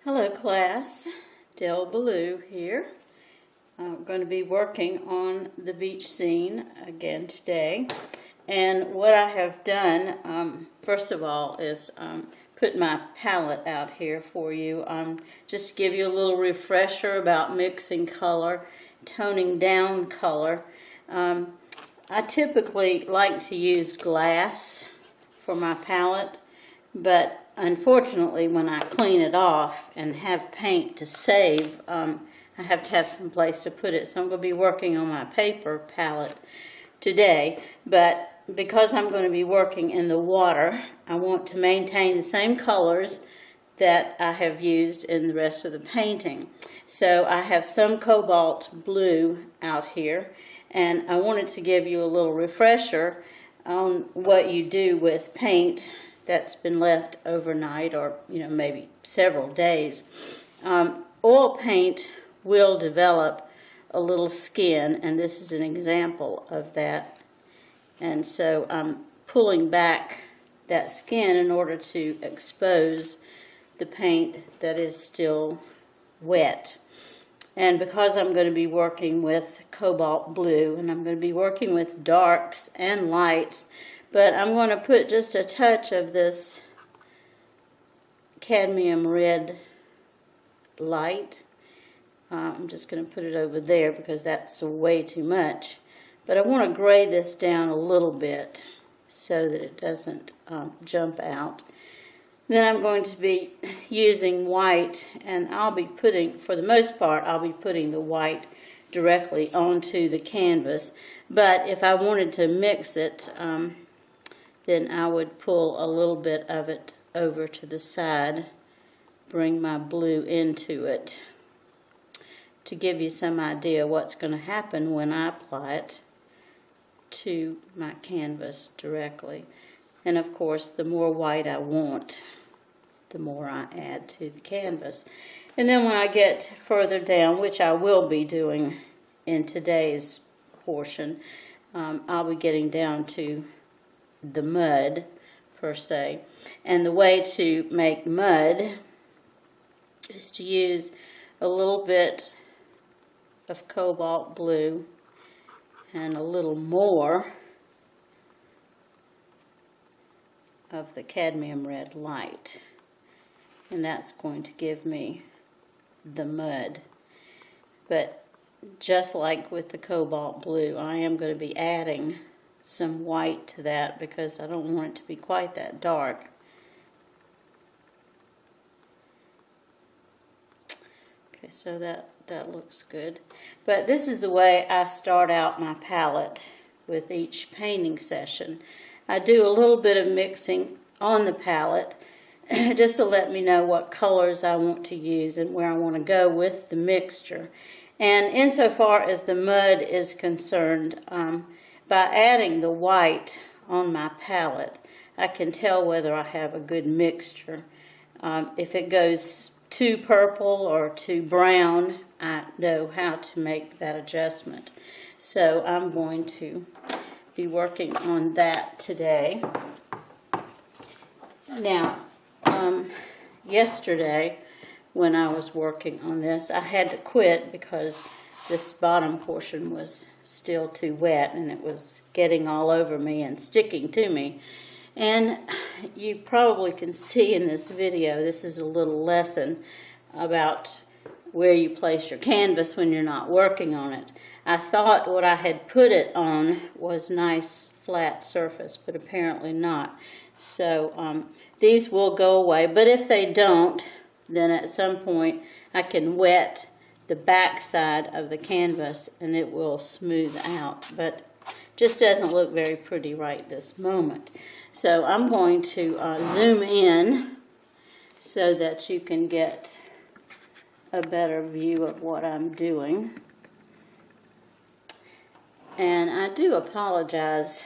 Hello class, Del Ballou here. I'm going to be working on the beach scene again today. And what I have done, first of all, is put my palette out here for you. Just to give you a little refresher about mixing color, toning down color. I typically like to use glass for my palette, but unfortunately, when I clean it off and have paint to save, I have to have some place to put it. So I'm going to be working on my paper palette today. But because I'm going to be working in the water, I want to maintain the same colors that I have used in the rest of the painting. So I have some cobalt blue out here, and I wanted to give you a little refresher on what you do with paint that's been left overnight, or maybe several days. Oil paint will develop a little skin, and this is an example of that. And so I'm pulling back that skin in order to expose the paint that is still wet. And because I'm going to be working with cobalt blue, and I'm going to be working with darks and lights, but I'm going to put just a touch of this cadmium red light. I'm just going to put it over there because that's way too much. But I want to gray this down a little bit so that it doesn't jump out. Then I'm going to be using white, and I'll be putting, for the most part, I'll be putting the white directly onto the canvas. But if I wanted to mix it, then I would pull a little bit of it over to the side, bring my blue into it, to give you some idea what's going to happen when I apply it to my canvas directly. And of course, the more white I want, the more I add to the canvas. And then when I get further down, which I will be doing in today's portion, I'll be getting down to the mud per se. And the way to make mud is to use a little bit of cobalt blue and a little more of the cadmium red light, and that's going to give me the mud. But just like with the cobalt blue, I am going to be adding some white to that because I don't want it to be quite that dark. Okay, so that looks good. But this is the way I start out my palette with each painting session. I do a little bit of mixing on the palette just to let me know what colors I want to use and where I want to go with the mixture. And insofar as the mud is concerned, by adding the white on my palette, I can tell whether I have a good mixture. If it goes too purple or too brown, I know how to make that adjustment. So I'm going to be working on that today. Now, yesterday when I was working on this, I had to quit because this bottom portion was still too wet and it was getting all over me and sticking to me. And you probably can see in this video, this is a little lesson about where you place your canvas when you're not working on it. I thought what I had put it on was nice flat surface, but apparently not. So these will go away, but if they don't, then at some point I can wet the back side of the canvas and it will smooth out, but just doesn't look very pretty right this moment. So I'm going to zoom in so that you can get a better view of what I'm doing. And I do apologize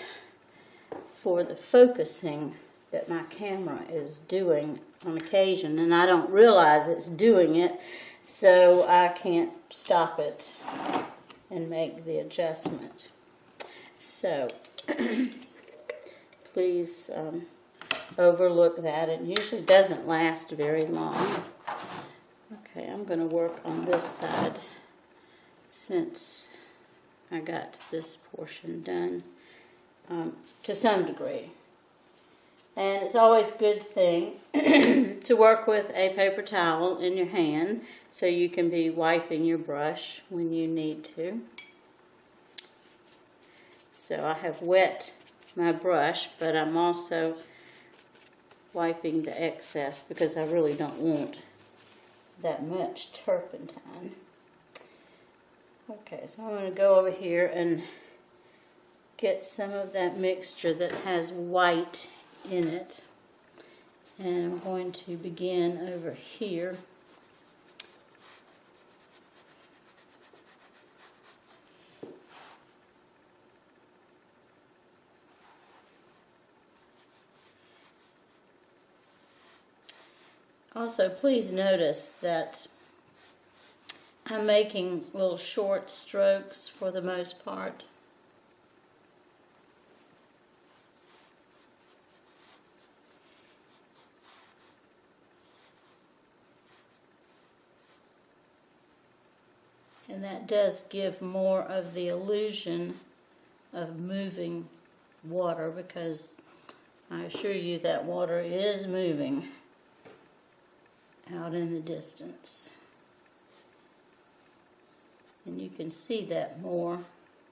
for the focusing that my camera is doing on occasion, and I don't realize it's doing it, so I can't stop it and make the adjustment. So please overlook that. It usually doesn't last very long. Okay, I'm going to work on this side since I got this portion done to some degree. And it's always a good thing to work with a paper towel in your hand so you can be wiping your brush when you need to. So I have wet my brush, but I'm also wiping the excess because I really don't want that much turpentine. Okay, so I'm going to go over here and get some of that mixture that has white in it. And I'm going to begin over here. Also, please notice that I'm making little short strokes for the most part. And that does give more of the illusion of moving water, because I assure you that water is moving out in the distance. And you can see that more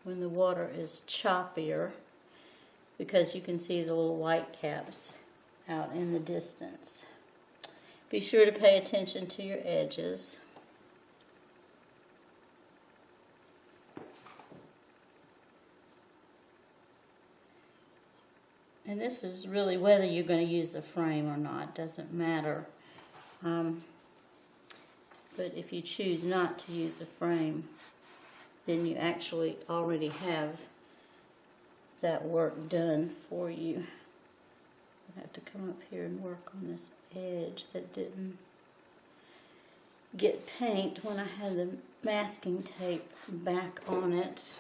when the water is choppier, because you can see the little white caps out in the distance. Be sure to pay attention to your edges. And this is really whether you're going to use a frame or not, doesn't matter. But if you choose not to use a frame, then you actually already have that work done for you. I have to come up here and work on this edge that didn't get paint when I had the masking tape back on it.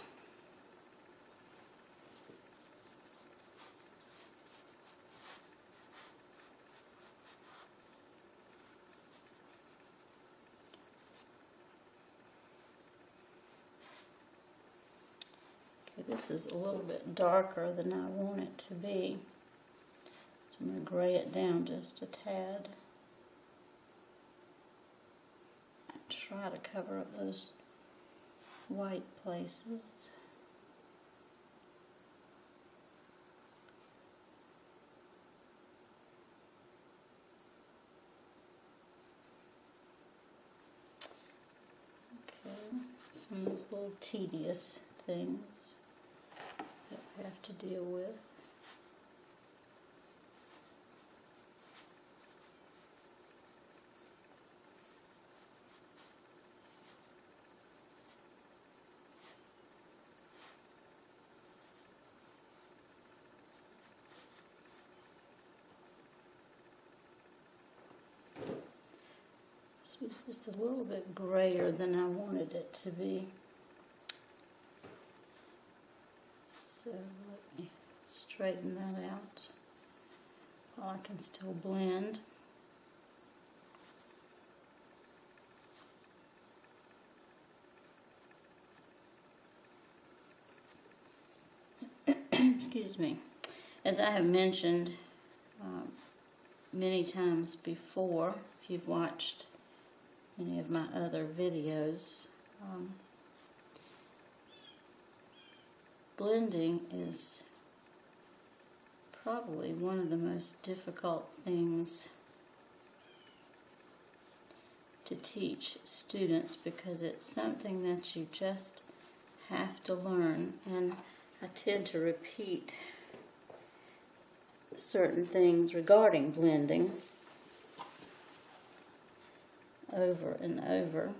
This is a little bit darker than I want it to be, so I'm going to gray it down just a tad and try to cover up those white places. Okay, some of those little tedious things that we have to deal with. This was just a little bit grayer than I wanted it to be. So let me straighten that out while I can still blend. Excuse me. As I have mentioned many times before, if you've watched any of my other videos, blending is probably one of the most difficult things to teach students, because it's something that you just have to learn, and I tend to repeat certain things regarding blending over and over.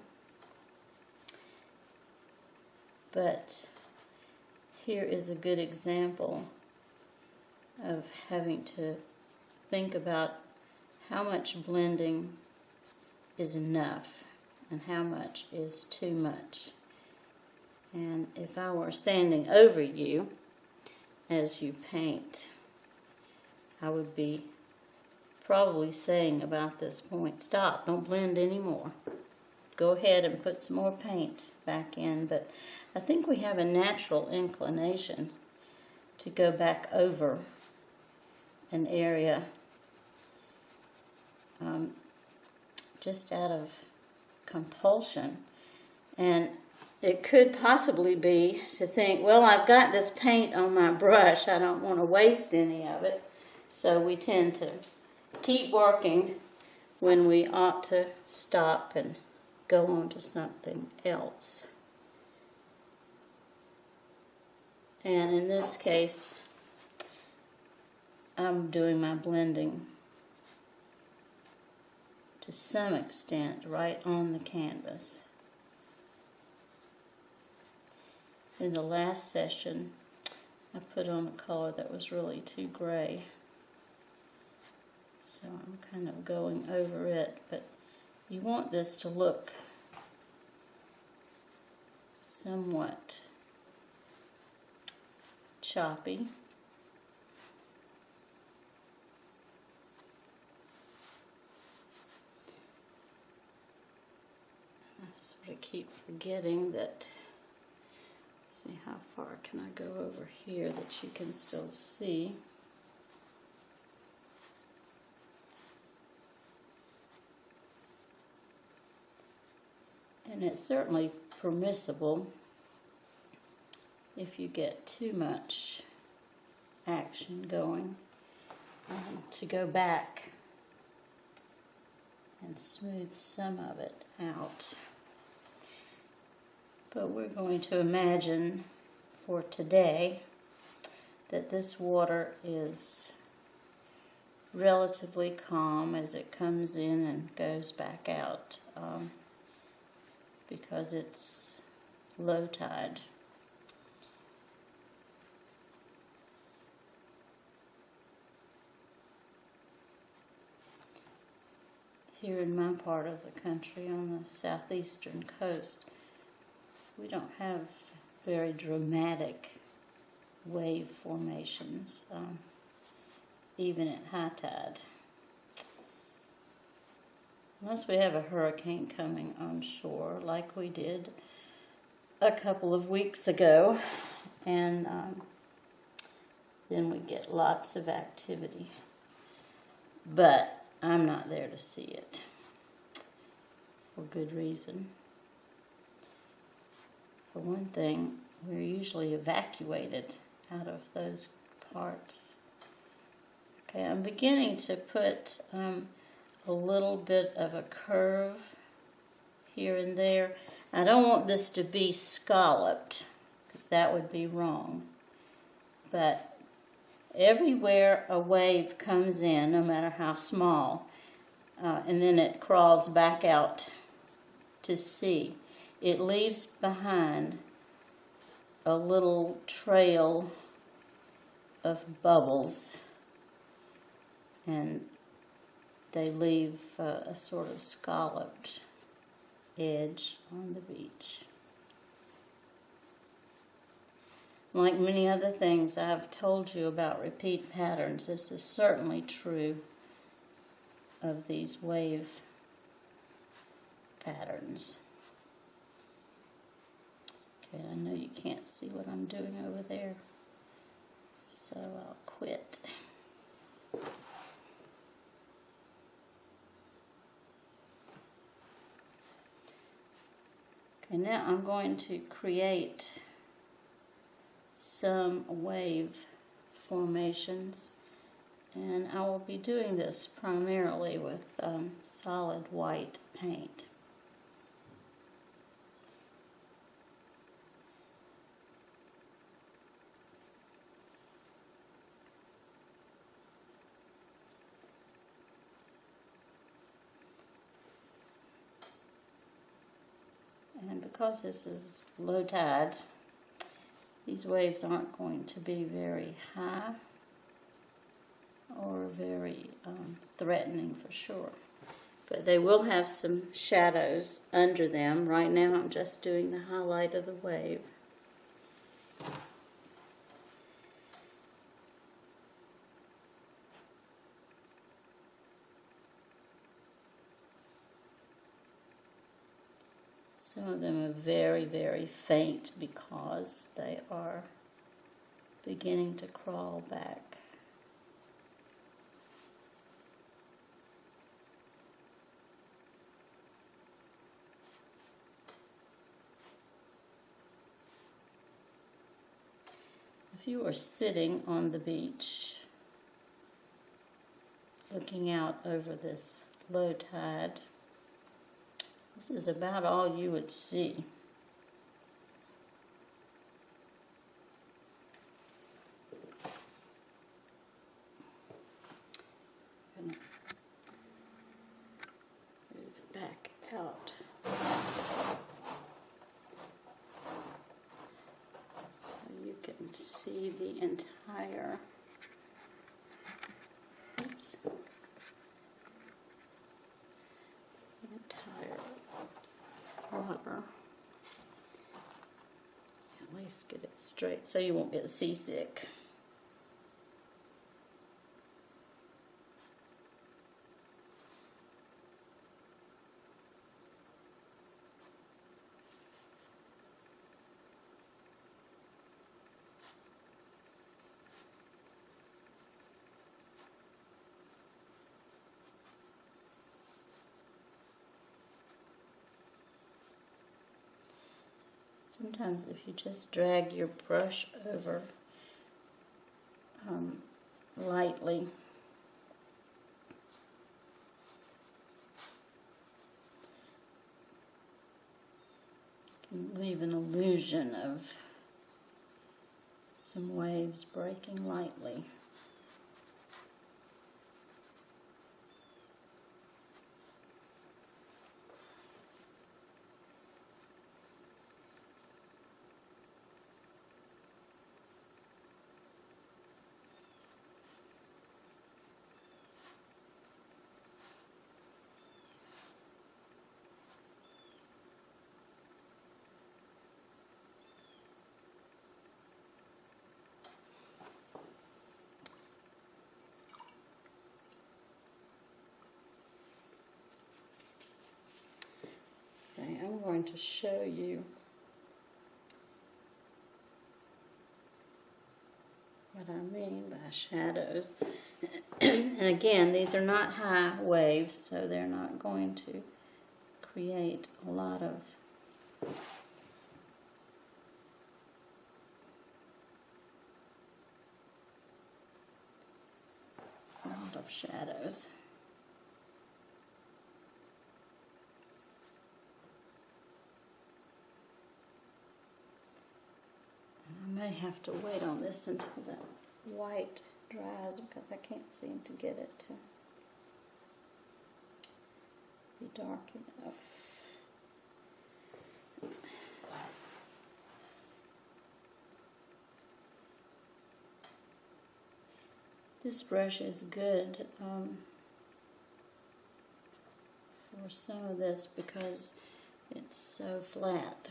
But here is a good example of having to think about how much blending is enough and how much is too much. And if I were standing over you as you paint, I would be probably saying about this point, stop, don't blend anymore. go ahead and put some more paint back in, but I think we have a natural inclination to go back over an area just out of compulsion. And it could possibly be to think, well, I've got this paint on my brush, I don't want to waste any of it. So we tend to keep working when we ought to stop and go on to something else. And in this case, I'm doing my blending to some extent right on the canvas. In the last session, I put on a color that was really too gray. So I'm kind of going over it, but you want this to look somewhat choppy. I sort of keep forgetting that. See, how far can I go over here that you can still see? And it's certainly permissible if you get too much action going to go back and smooth some of it out. But we're going to imagine for today that this water is relatively calm as it comes in and goes back out because it's low tide. Here in my part of the country on the southeastern coast, we don't have very dramatic wave formations, even at high tide. Unless we have a hurricane coming on shore, like we did a couple of weeks ago, and then we get lots of activity. But I'm not there to see it, for good reason. For one thing, we're usually evacuated out of those parts. Okay, I'm beginning to put a little bit of a curve here and there. I don't want this to be scalloped, because that would be wrong. But everywhere a wave comes in, no matter how small, and then it crawls back out to sea, it leaves behind a little trail of bubbles, and they leave a sort of scalloped edge on the beach. Like many other things I've told you about repeat patterns, this is certainly true of these wave patterns. Okay, I know you can't see what I'm doing over there, so I'll quit. Okay, now I'm going to create some wave formations, and I will be doing this primarily with solid white paint. And because this is low tide, these waves aren't going to be very high or very threatening for sure. But they will have some shadows under them. Right now I'm just doing the highlight of the wave. Some of them are very, very faint because they are beginning to crawl back. If you were sitting on the beach, looking out over this low tide, this is about all you would see. I'm gonna move back out so you can see the entire, oops, water. At least get it straight so you won't get seasick. Sometimes if you just drag your brush over lightly, you can leave an illusion of some waves breaking lightly. Okay, I'm going to show you what I mean by shadows. And again, these are not high waves, so they're not going to create a lot of shadows. I may have to wait on this until the white dries because I can't seem to get it to be dark enough. This brush is good for some of this because it's so flat.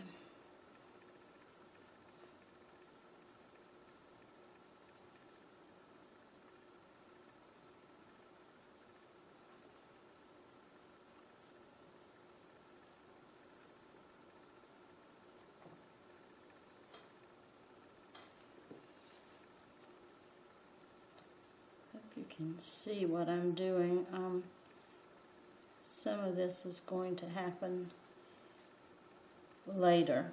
You can see what I'm doing. Some of this is going to happen later.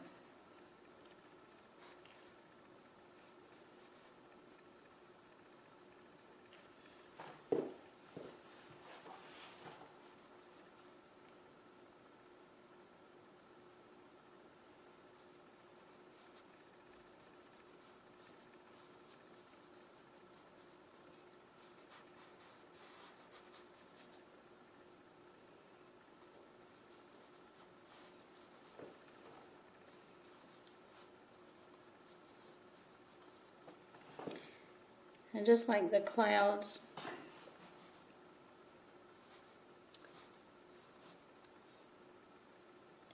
And just like the clouds,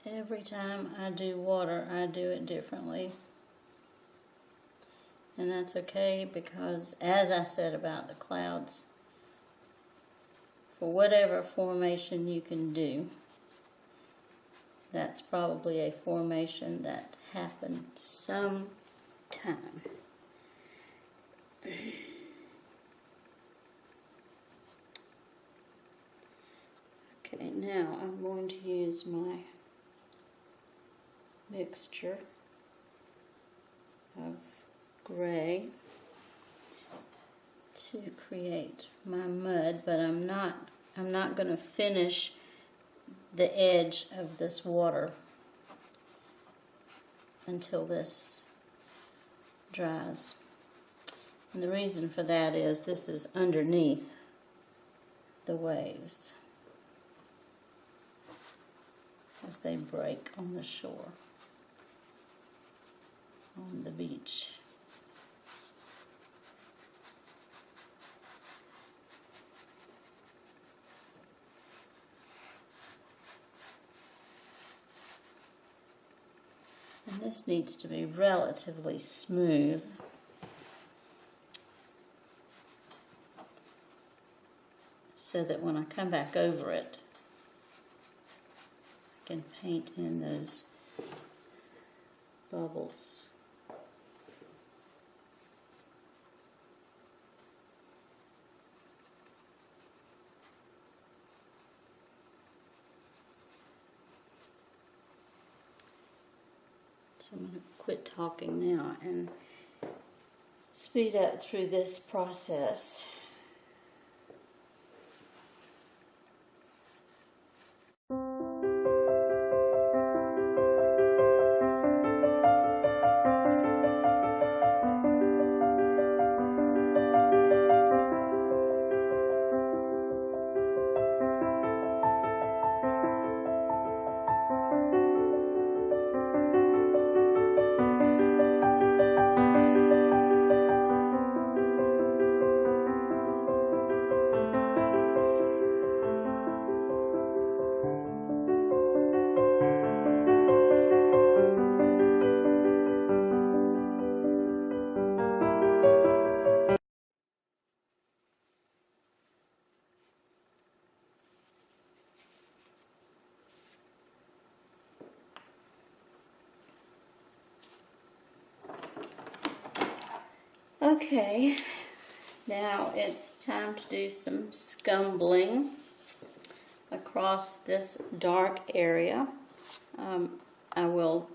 every time I do water, I do it differently. And that's okay because, as I said about the clouds, for whatever formation you can do, That's probably a formation that happened some time. Okay, now I'm going to use my mixture of gray to create my mud, but I'm not going to finish the edge of this water until this dries. And the reason for that is this is underneath the waves as they break on the shore, on the beach. And this needs to be relatively smooth. So that when I come back over it, I can paint in those bubbles. So I'm going to quit talking now and speed up through this process. Okay, now it's time to do some scumbling across this dark area. I will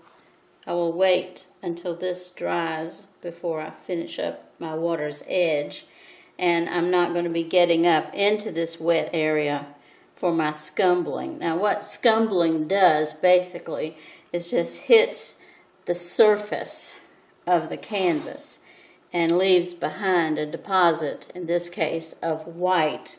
wait until this dries before I finish up my water's edge, and I'm not going to be getting up into this wet area for my scumbling. Now what scumbling does basically is just hits the surface of the canvas and leaves behind a deposit, in this case, of white.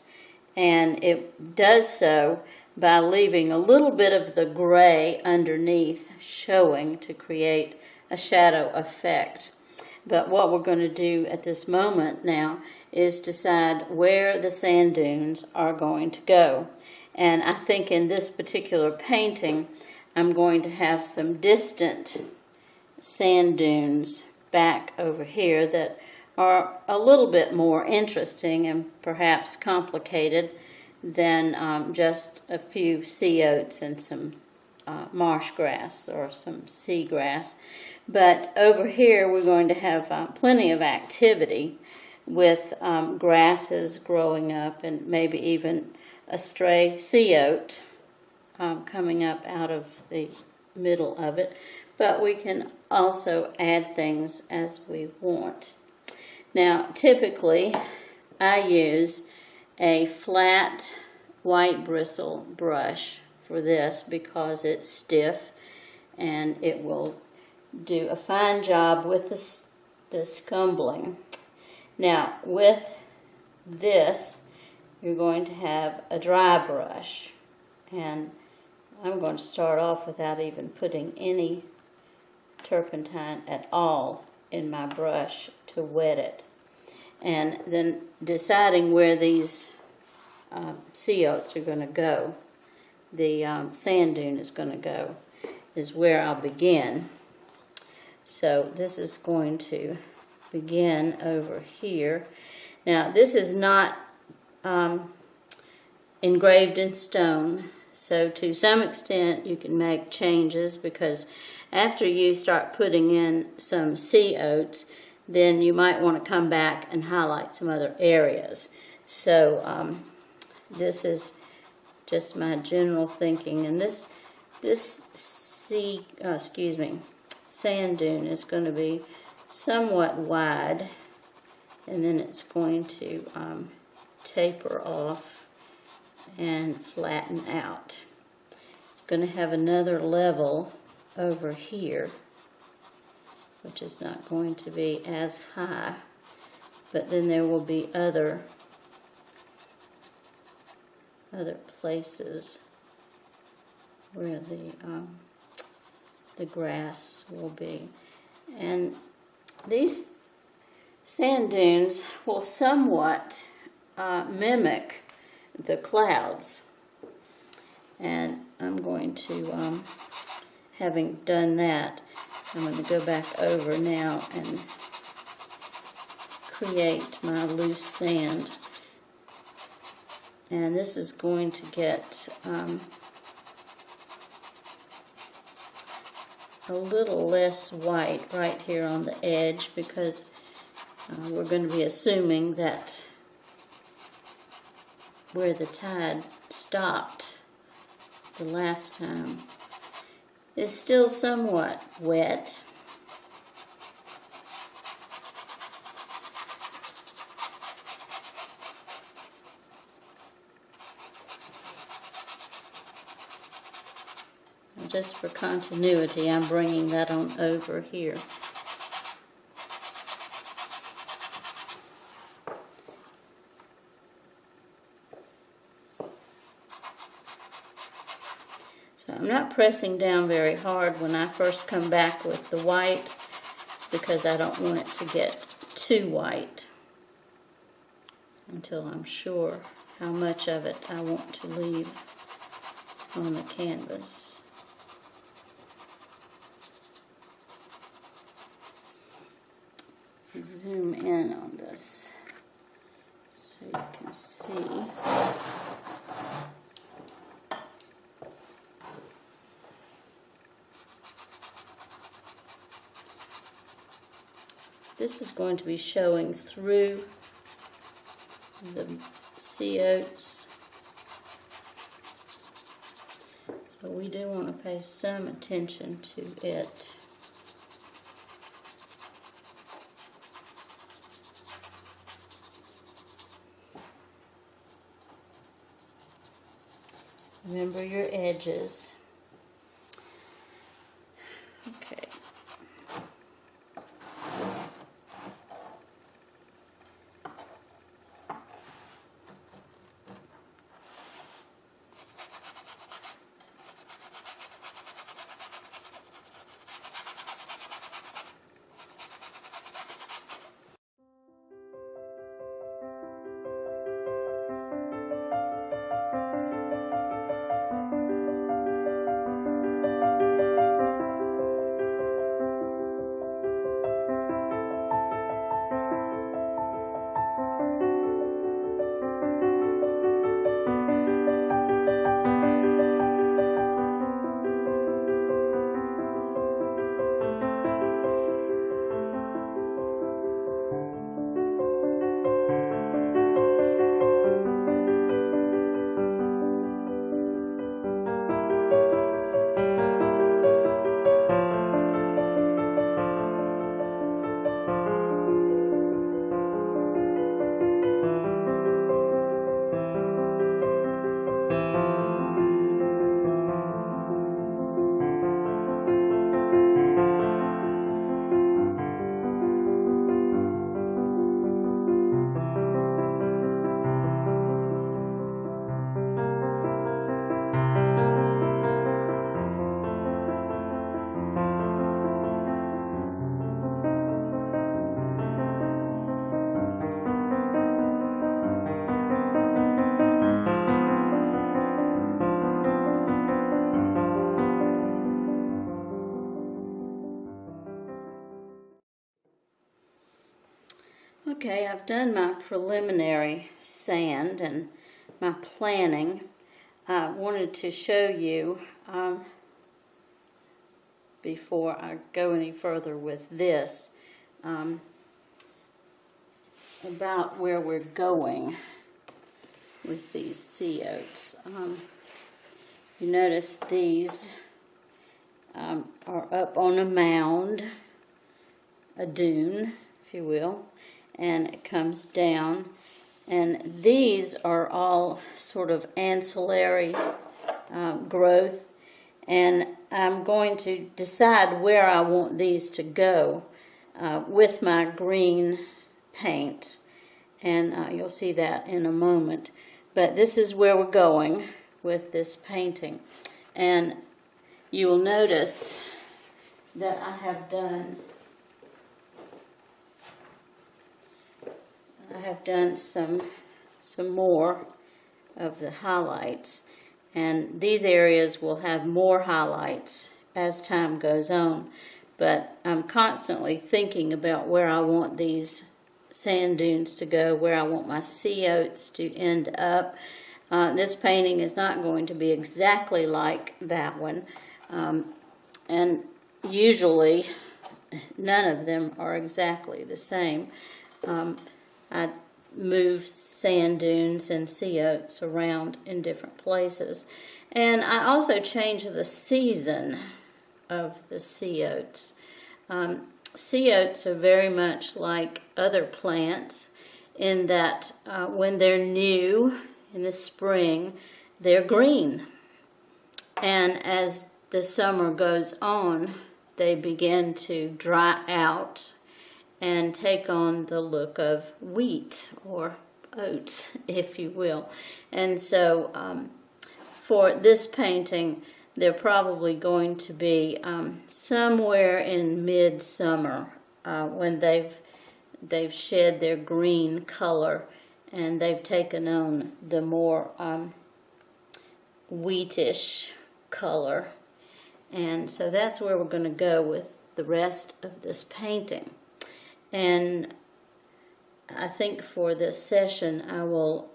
And it does so by leaving a little bit of the gray underneath showing to create a shadow effect. But what we're going to do at this moment now is decide where the sand dunes are going to go. And I think in this particular painting, I'm going to have some distant sand dunes back over here that are a little bit more interesting and perhaps complicated than just a few sea oats and some marsh grass or some seagrass. But over here we're going to have plenty of activity with grasses growing up and maybe even a stray sea oat coming up out of the middle of it. But we can also add things as we want. Now, typically, I use a flat white bristle brush for this because it's stiff and it will do a fine job with the scumbling. Now, with this, you're going to have a dry brush, and I'm going to start off without even putting any turpentine at all in my brush to wet it, and then deciding where these sea oats are going to go, the sand dune is going to go, is where I'll begin. So this is going to begin over here. Now this is not engraved in stone, So to some extent you can make changes, because after you start putting in some sea oats, then you might want to come back and highlight some other areas. So this is just my general thinking, and this sand dune is going to be somewhat wide, and then it's going to taper off and flatten out. It's going to have another level over here, which is not going to be as high, but then there will be other places where the grass will be. And these sand dunes will somewhat mimic the clouds. And I'm going to, having done that, I'm going to go back over now and create my loose sand. And this is going to get a little less white right here on the edge, because we're going to be assuming that where the tide stopped the last time is still somewhat wet. Just for continuity, I'm bringing that on over here. So I'm not pressing down very hard when I first come back with the white, because I don't want it to get too white until I'm sure how much of it I want to leave on the canvas. Zoom in on this so you can see. This is going to be showing through the sea oats, so we do want to pay some attention to it. Remember your edges. Okay. Okay, I've done my preliminary sand and my planning. I wanted to show you before I go any further with this about where we're going with these sea oats. You notice these are up on a mound, a dune, if you will, and it comes down. And these are all sort of ancillary growth, and I'm going to decide where I want these to go with my green paint, and you'll see that in a moment. But this is where we're going with this painting, and you will notice that I have done some more of the highlights, and these areas will have more highlights as time goes on. But I'm constantly thinking about where I want these sand dunes to go, where I want my sea oats to end up. This painting is not going to be exactly like that one, and usually none of them are exactly the same. I move sand dunes and sea oats around in different places. And I also change the season of the sea oats. Sea oats are very much like other plants in that when they're new in the spring, they're green. And as the summer goes on, they begin to dry out and take on the look of wheat or oats, if you will. And so for this painting, they're probably going to be somewhere in mid-summer when they've shed their green color and they've taken on the more wheatish color. And so that's where we're going to go with the rest of this painting. And I think for this session, I will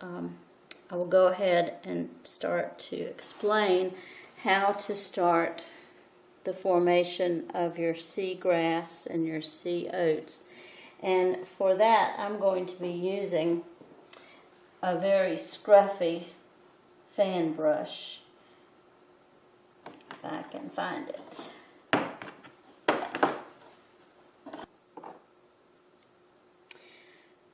go ahead and start to explain how to start the formation of your seagrass and your sea oats. And for that, I'm going to be using a very scruffy fan brush, if I can find it.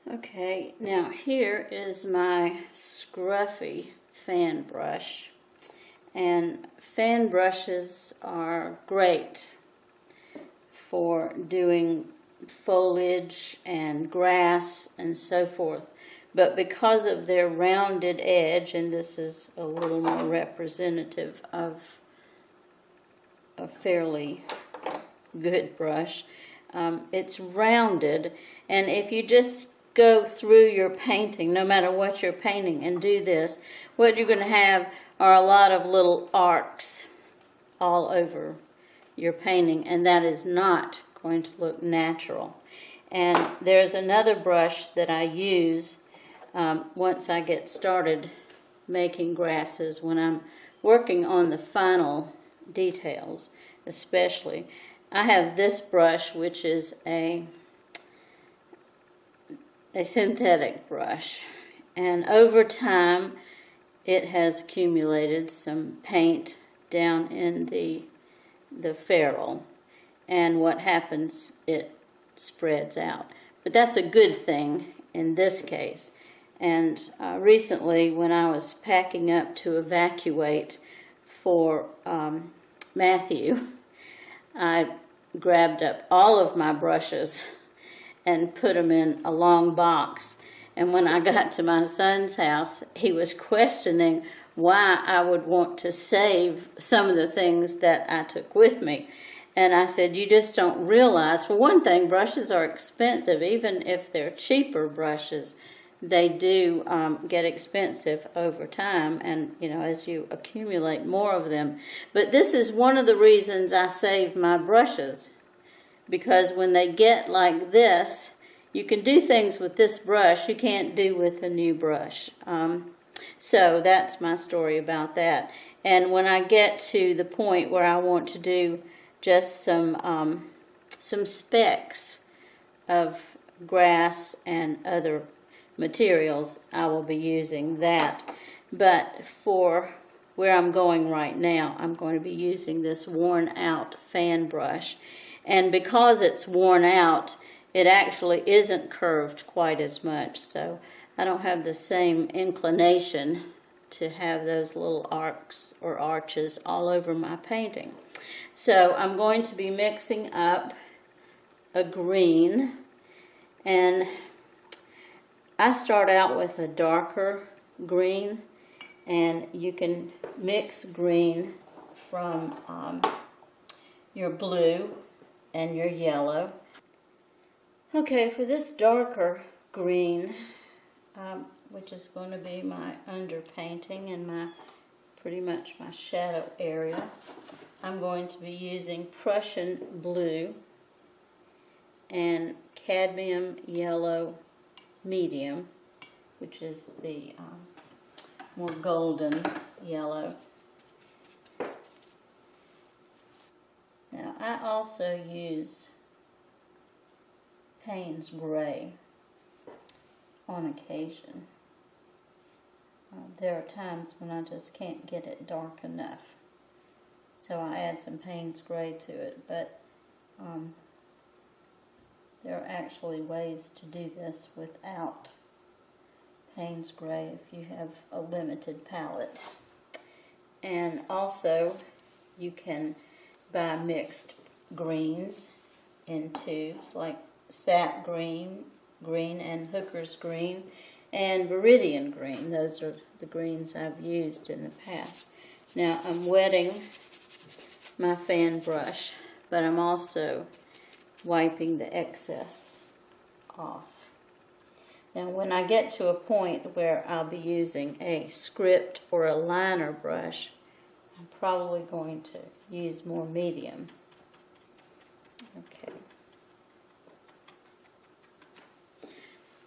Okay, now here is my scruffy fan brush, and fan brushes are great for doing foliage and grass and so forth, but because of their rounded edge, and this is a little more representative of a fairly good brush, it's rounded, and if you just go through your painting, no matter what you're painting, and do this, what you're going to have are a lot of little arcs all over your painting, and that is not going to look natural. And there's another brush that I use once I get started making grasses, when I'm working on the final details especially. I have this brush, which is a synthetic brush, and over time it has accumulated some paint down in the ferrule, and what happens, it spreads out. But that's a good thing in this case. And recently, when I was packing up to evacuate for Matthew, I grabbed up all of my brushes and put them in a long box. And when I got to my son's house, he was questioning why I would want to save some of the things that I took with me. And I said, you just don't realize, for one thing, brushes are expensive. Even if they're cheaper brushes, they do get expensive over time, and as you accumulate more of them. But this is one of the reasons I save my brushes, because when they get like this, you can do things with this brush you can't do with a new brush. So that's my story about that. And when I get to the point where I want to do just some specks of grass and other materials, I will be using that. But for where I'm going right now, I'm going to be using this worn out fan brush. And because it's worn out, it actually isn't curved quite as much, so I don't have the same inclination to have those little arcs or arches all over my painting. So I'm going to be mixing up a green, and I start out with a darker green, and you can mix green from your blue and your yellow. Okay, for this darker green, which is going to be my underpainting and pretty much my shadow area, I'm going to be using Prussian blue and cadmium yellow medium, which is the more golden yellow. Now I also use Payne's gray on occasion. There are times when I just can't get it dark enough, so I add some Payne's gray to it, but there are actually ways to do this without Payne's gray if you have a limited palette. And also you can buy mixed greens in tubes, like sap green and hooker's green and viridian green. Those are the greens I've used in the past. Now I'm wetting my fan brush, but I'm also wiping the excess off. Now when I get to a point where I'll be using a script or a liner brush, I'm probably going to use more medium. Okay.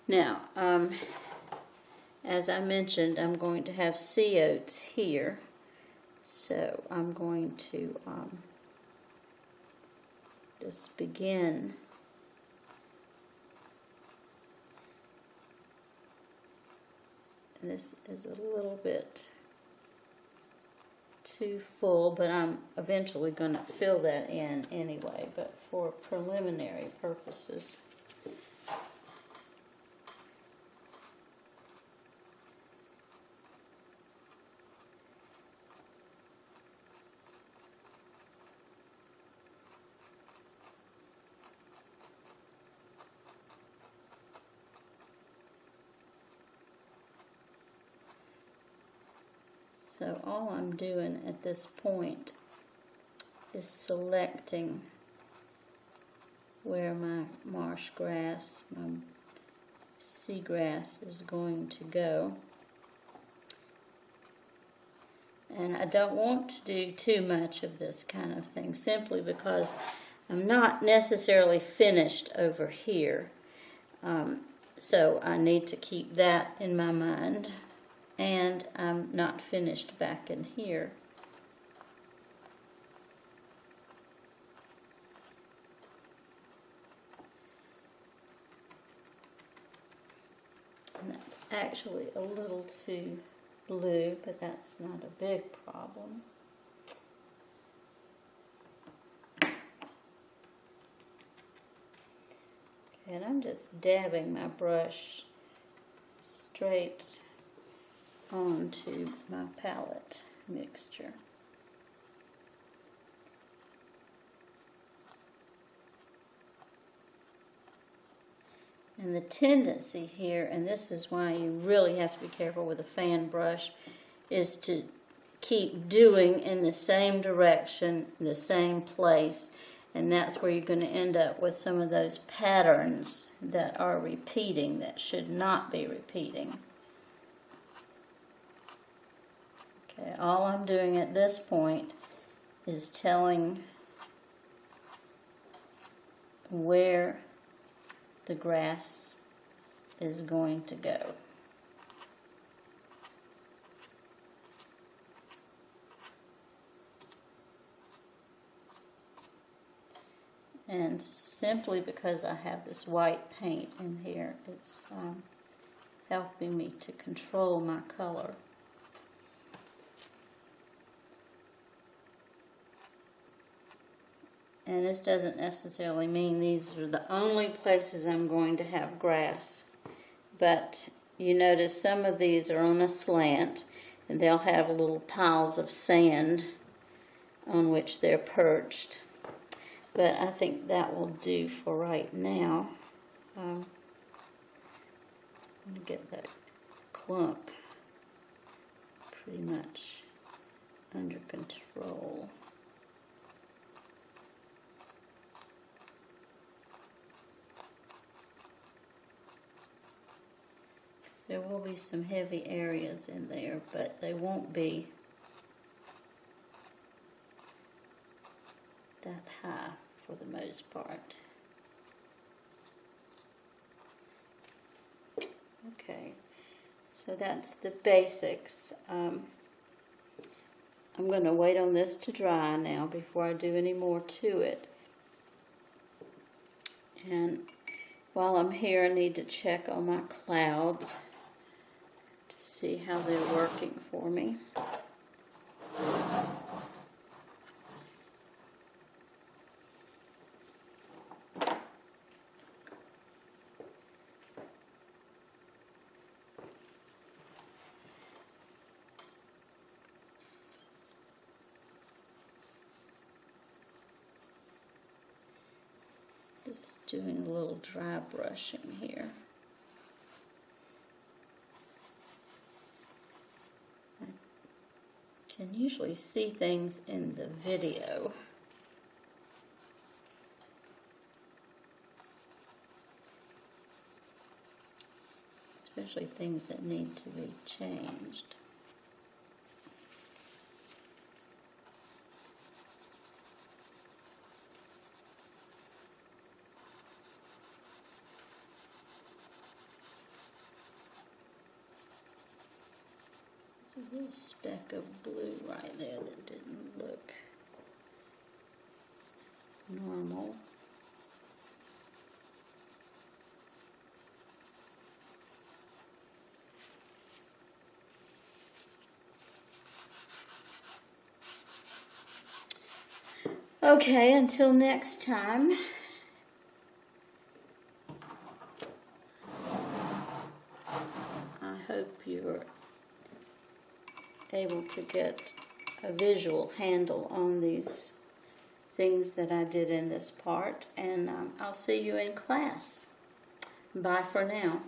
Now, as I mentioned, I'm going to have sea oats here, so I'm going to just begin this is a little bit too full, but I'm eventually going to fill that in anyway, but for preliminary purposes. So all I'm doing at this point is selecting where my marsh grass, my seagrass is going to go. And I don't want to do too much of this kind of thing, simply because I'm not necessarily finished over here. So I need to keep that in my mind. And I'm not finished back in here. And that's actually a little too blue, but that's not a big problem. Okay, and I'm just dabbing my brush straight onto my palette mixture. And the tendency here, and this is why you really have to be careful with a fan brush, is to keep doing in the same direction, the same place, and that's where you're going to end up with some of those patterns that are repeating that should not be repeating. Okay, all I'm doing at this point is telling where the grass is going to go. And simply because I have this white paint in here, it's helping me to control my color. And this doesn't necessarily mean these are the only places I'm going to have grass. But you notice some of these are on a slant, and they'll have little piles of sand on which they're perched. But I think that will do for right now. I'm going to get that clump pretty much under control. There will be some heavy areas in there, but they won't be that high for the most part. Okay, so that's the basics. I'm going to wait on this to dry now before I do any more to it. And while I'm here, I need to check on my clouds to see how they're working for me. Just doing a little dry brushing here. I can usually see things in the video. Especially things that need to be changed. There's a little speck of blue right there that didn't look normal. Okay, until next time. I hope you're able to get a visual handle on these things that I did in this part, and I'll see you in class. Bye for now.